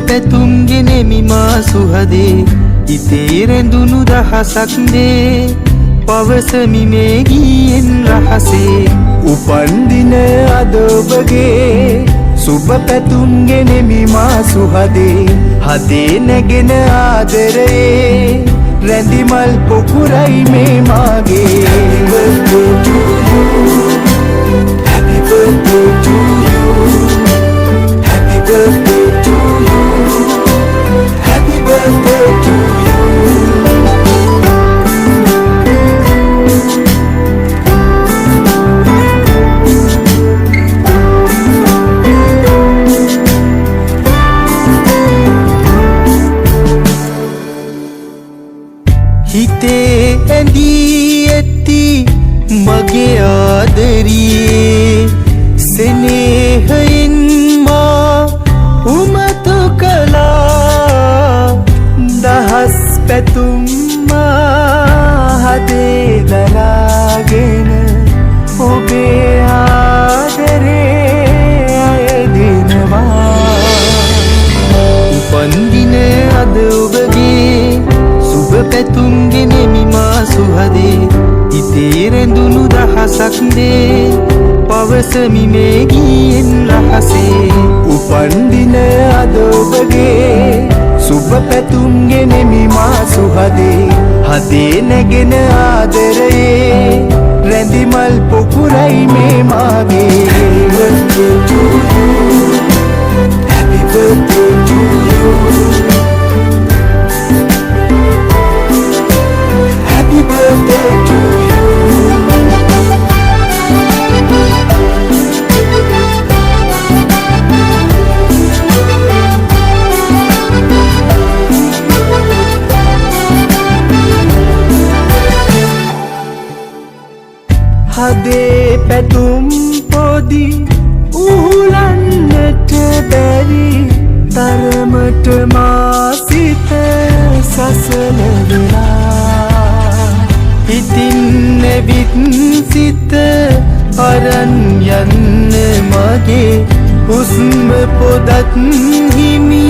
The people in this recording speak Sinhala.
පැතුම් ගෙනෙමි මා සුහදේ හිතේ රැඳුණු දහසක් දේ පවසමි මේ ගීයෙන් රහසේ උපන්දින අද ඔබගේ සුබ පැතුම් ගෙනෙමි මා සුහදේ හදේ නැගෙන ආදරයේ රැඳිමල් පොකුරයි මේ මාගේ Happy birthday to you Happy birthday to you Happy birthday to you හිතේ ඇඳී ඇති මගේ ආදරියේ සෙනෙහයෙන් මා උමතු කළා දහස් පැතුම් මා හදේ දරාගෙන ඔබේ ආදරේ අයදිනවා උපන්දින අද ඔබගේ සුබ පැතුම් ගෙනෙමි මා සුහදේ හිතේ රැඳුණු දහසක් දේ පවසමි මේ ගීයෙන් රහසේ උපන්දින අද ඔබගේ සුබ පැතුම් ගෙනෙමි මා සුහදේ හදේ නැගෙන ආදරයේ රැඳිමල් පොකුරයි මේ මාගේ Happy birthday to you Happy birthday to you හදේ පැතුම් පොදි උහුලන්නට බැරි තරමට මා සිත සසල වෙලා ඉතින් නැවිත් සිත අරන් යන්න මගේ හුස්ම පොදත් හිමි